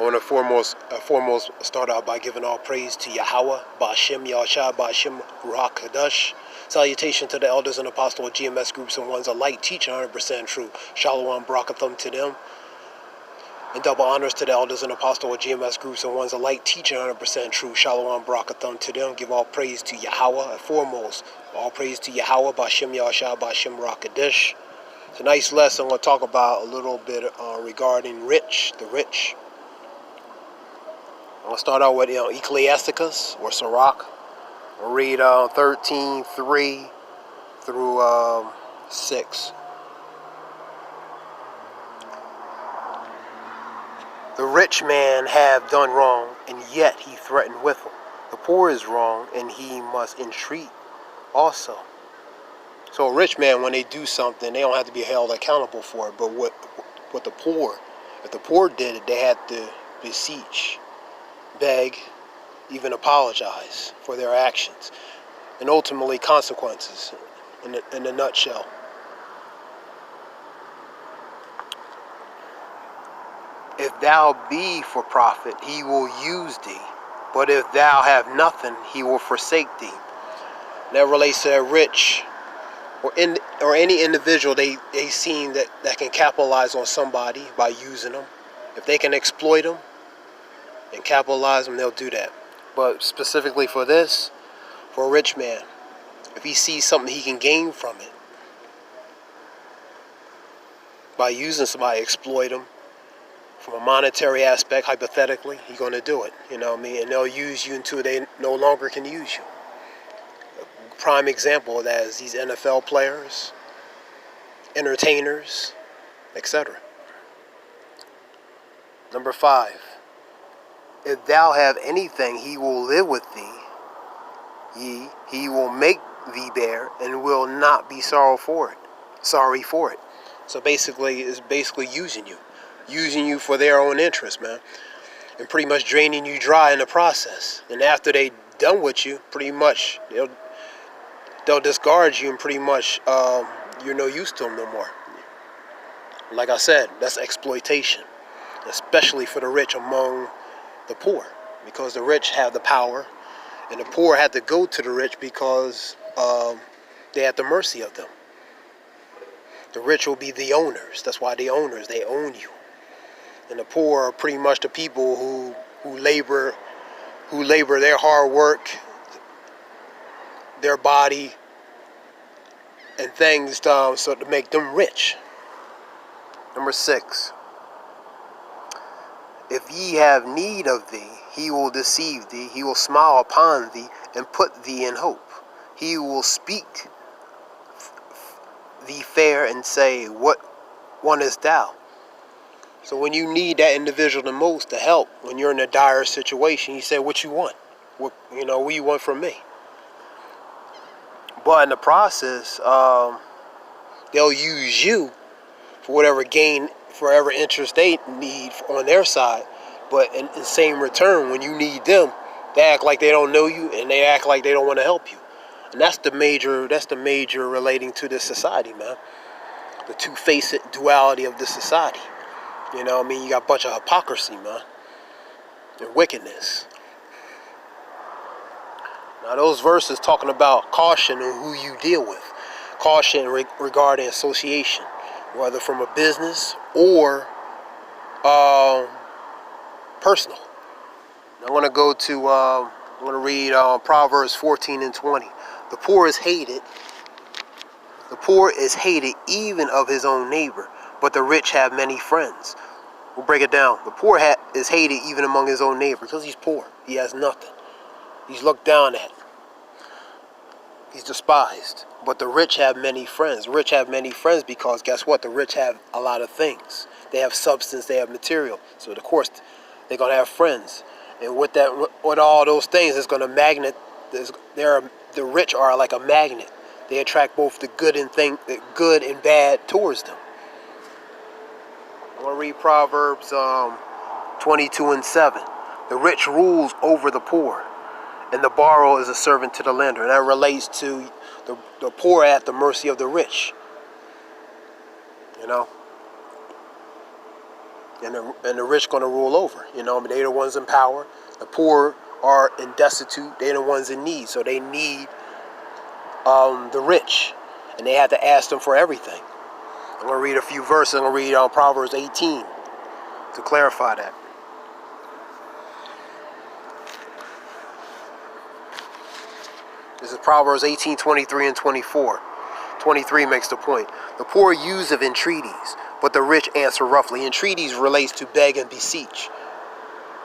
I want to foremost start out by giving all praise to Yahweh, Ba'ashem Yahshua, Ba'ashem Ruach Kadosh. Salutation to the elders and apostles of GMS groups and ones alike, teaching 100% true. Shalom, Barakatham to them. And double honors to the elders and apostles of GMS groups and ones alike, teaching 100% true. Shalom, Barakatham to them. Give all praise to Yahweh, foremost. All praise to Yahweh, Ba'ashem Yahshua, Ba'ashem Ruach Kadosh. Tonight's lesson, I'm going to talk about a little bit regarding the rich. I'm going to start out with Ecclesiasticus or Sirach. I'll read 13:3 through 6. The rich man have done wrong, and yet he threatened with him. The poor is wrong, and he must entreat also. So a rich man, when they do something, they don't have to be held accountable for it. But what the poor, if the poor did it, they had to beseech, beg, even apologize for their actions, and ultimately consequences in a nutshell. If thou be for profit, he will use thee, but if thou have nothing, he will forsake thee. That relates to a rich or any individual they seen that can capitalize on somebody by using them. If they can exploit them and capitalize them, they'll do that. But specifically for this, for a rich man, if he sees something he can gain from it by using somebody, exploit them from a monetary aspect, hypothetically, he's going to do it. You know what I mean? And they'll use you until they no longer can use you. A prime example of that is these NFL players, entertainers, etc. Number 5. If thou have anything, he will live with thee. He will make thee bear, and will not be sorry for it. So basically, it's basically using you for their own interest, man, and pretty much draining you dry in the process. And after they done with you, pretty much they'll discard you, and pretty much you're no use to them no more. Like I said, that's exploitation, especially for the rich among the poor, because the rich have the power, and the poor had to go to the rich because they're at the mercy of them. The rich will be the owners. That's why the owners, they own you. And the poor are pretty much the people who labor their hard work, their body, and things so to make them rich. Number 6. If ye have need of thee, he will deceive thee. He will smile upon thee and put thee in hope. He will speak thee fair and say, what wantest thou? So when you need that individual the most to help, when you're in a dire situation, you say, what you want? What you want from me? But in the process, they'll use you for whatever gain, for whatever interest they need on their side. But in the same return, when you need them, they act like they don't know you, and they act like they don't want to help you. And that's the major relating to this society, man. The two-faced duality of this society. You know what I mean? You got a bunch of hypocrisy, man, and wickedness. Now, those verses talking about caution on who you deal with. Caution regarding association, whether from a business or personal. I'm going to read Proverbs 14 and 20. The poor is hated even of his own neighbor, but the rich have many friends. We'll break it down. The poor is hated even among his own neighbor because he's poor. He has nothing. He's looked down at. He's despised. But the rich have many friends. The rich have many friends because guess what? The rich have a lot of things. They have substance. They have material. So of course they're going to have friends. And with all those things, it's going to magnet. The rich are like a magnet. They attract both the good and bad towards them. I'm going to read Proverbs 22 and 7. The rich rules over the poor, and the borrower is a servant to the lender. And that relates to the poor at the mercy of the rich. You know? and the rich going to rule over. You know, I mean, they're the ones in power. The poor are in destitute. They're the ones in need. So they need the rich, and they have to ask them for everything. I'm going to read a few verses. I'm going to read Proverbs 18 to clarify that. This is Proverbs 18, 23 and 24. 23 makes the point. The poor use of entreaties, but the rich answer roughly. Entreaties relates to beg and beseech.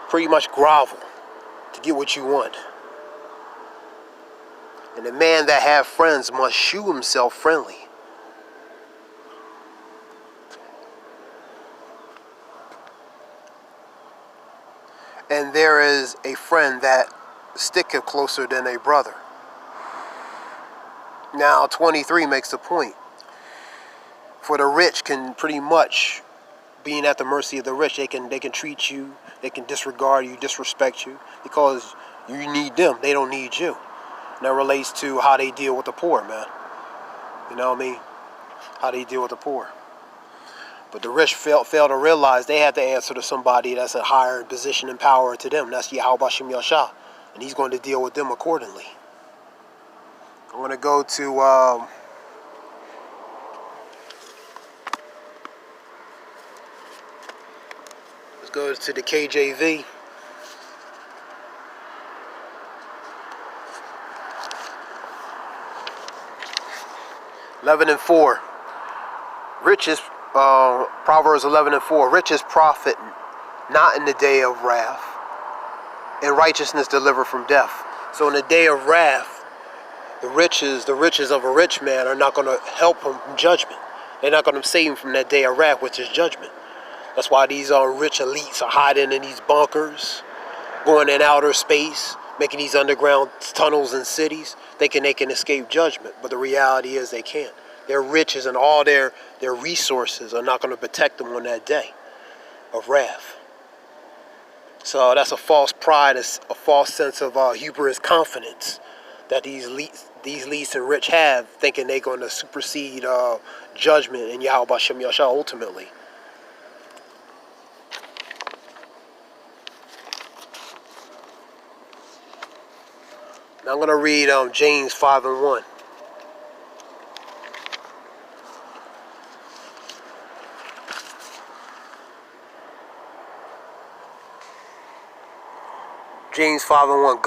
Pretty much grovel to get what you want. And the man that have friends must shew himself friendly. And there is a friend that sticketh closer than a brother. Now 23 makes the point. For the rich can pretty much, being at the mercy of the rich, they can treat you, they can disregard you, disrespect you, because you need them, they don't need you. And that relates to how they deal with the poor, man. You know what I mean? How they deal with the poor. But the rich fail to realize they have to answer to somebody that's a higher position and power to them. That's Yahweh Shem Yashah. And he's going to deal with them accordingly. I'm going to go to let's go to the KJV. (11:4). Riches, Proverbs 11:4. Riches profit not in the day of wrath, and righteousness deliver from death. So in the day of wrath, the riches of a rich man are not going to help him from judgment. They're not going to save him from that day of wrath, which is judgment. That's why these rich elites are hiding in these bunkers, going in outer space, making these underground tunnels and cities, thinking they can escape judgment. But the reality is they can't. Their riches and all their resources are not going to protect them on that day of wrath. So that's a false pride, a false sense of hubris, confidence that these elites and rich have, thinking they're going to supersede judgment and Yahweh Shem Yashah ultimately. Now I'm going to read James 5:1. James 5:1.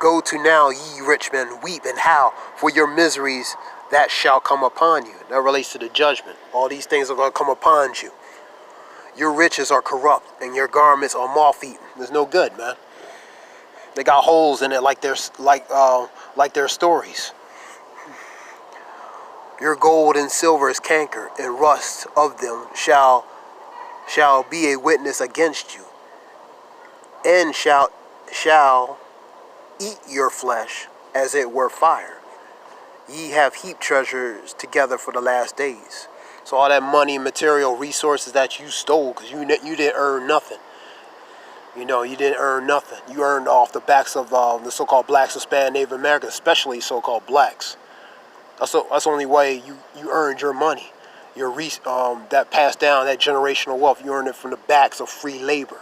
Go to now, ye rich men, weep and howl for your miseries that shall come upon you. That relates to the judgment. All these things are going to come upon you. Your riches are corrupt and your garments are moth-eaten. There's no good, man. They got holes in it like their stories. Your gold and silver is canker, and rust of them shall be a witness against you, and shall eat your flesh as it were fire. Ye have heaped treasures together for the last days. So all that money, material, resources that you stole, because you didn't earn nothing. You know, you didn't earn nothing. You earned off the backs of the so-called blacks, Hispanic, Native Americans, especially so-called blacks. That's the only way you earned your money. That passed down, that generational wealth, you earned it from the backs of free labor.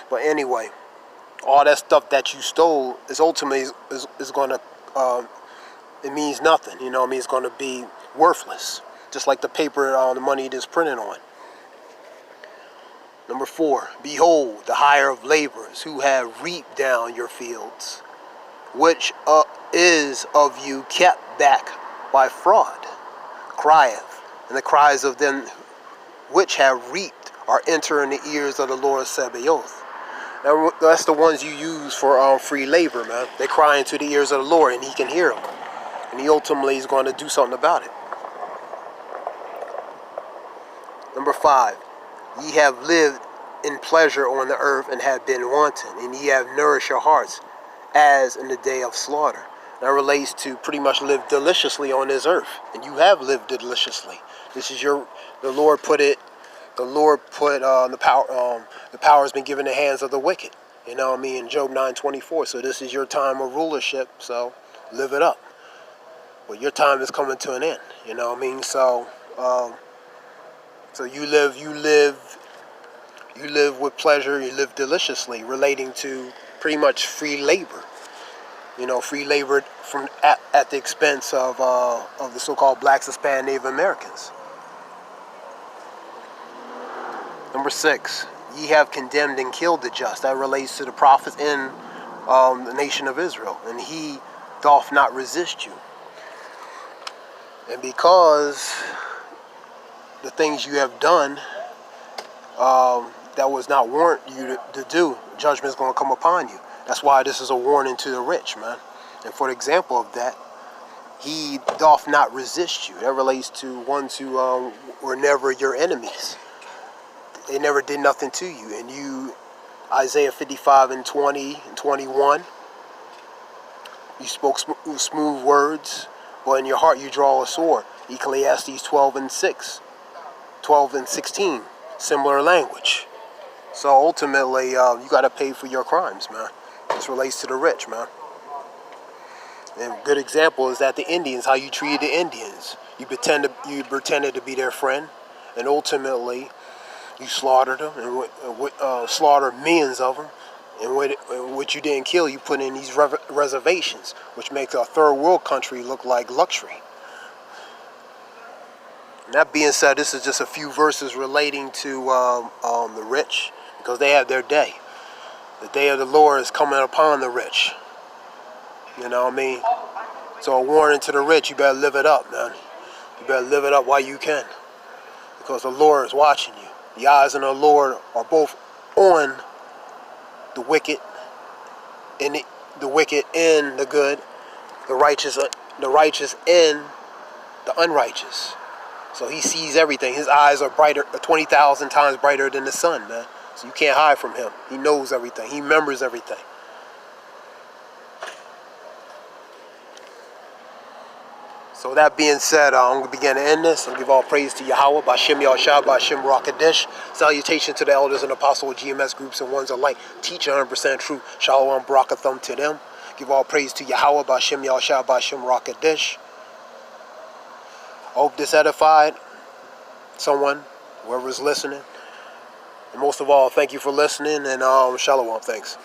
But anyway, all that stuff that you stole is ultimately is going to, it means nothing. You know what I mean? It's going to be worthless. Just like the paper, the money it is printed on. Number 4, behold, the hire of laborers who have reaped down your fields, which is of you kept back by fraud, crieth, and the cries of them which have reaped are entering the ears of the Lord Sabaoth. Now, that's the ones you use for free labor, man. They're crying to the ears of the Lord, and he can hear them. And he ultimately is going to do something about it. Number 5, ye have lived in pleasure on the earth and have been wanton, and ye have nourished your hearts as in the day of slaughter. That relates to pretty much live deliciously on this earth, and you have lived deliciously. This is the Lord put the power has been given in the hands of the wicked. You know what I mean? In Job 9:24. So this is your time of rulership. So live it up. But your time is coming to an end. You know what I mean? So, so you live You live with pleasure, you live deliciously, relating to pretty much free labor. You know, free labor from at the expense of the so-called blacks, Hispanic, Native Americans. Number 6, ye have condemned and killed the just. That relates to the prophets in the nation of Israel. And he doth not resist you. And because the things you have done that was not warrant you to do, judgment is going to come upon you. That's why this is a warning to the rich, man. And for the example of that, he doth not resist you. That relates to ones who were never your enemies. They never did nothing to you. And you, Isaiah 55 and 20 and 21, you spoke smooth words, but in your heart you draw a sword. Ecclesiastes 12 and 16, similar language. So ultimately, you got to pay for your crimes, man. This relates to the rich, man. And a good example is that the Indians, how you treated the Indians. You pretended to be their friend, and ultimately, you slaughtered them, and slaughtered millions of them. And what you didn't kill, you put in these reservations, which makes a third world country look like luxury. And that being said, this is just a few verses relating to the rich, because they have their day. The day of the Lord is coming upon the rich. You know what I mean? So a warning to the rich, you better live it up, man. You better live it up while you can, because the Lord is watching you. The eyes of the Lord are both on the wicked and the good, the righteous and the unrighteous. So he sees everything. His eyes are brighter, 20,000 times brighter than the sun, man. So you can't hide from him. He knows everything. He remembers everything. So that being said, I'm going to begin to end this. I'll give all praise to Yahweh, B'Shem Yahushua, B'Shem Rakadish. Salutation to the elders and apostles, GMS groups and ones alike. Teach 100% truth. Shalom, Barakatham to them. Give all praise to Yahweh, B'Shem Yahushua, B'Shem Rakadish. I hope this edified someone, whoever's listening. And most of all, thank you for listening, and shalom, thanks.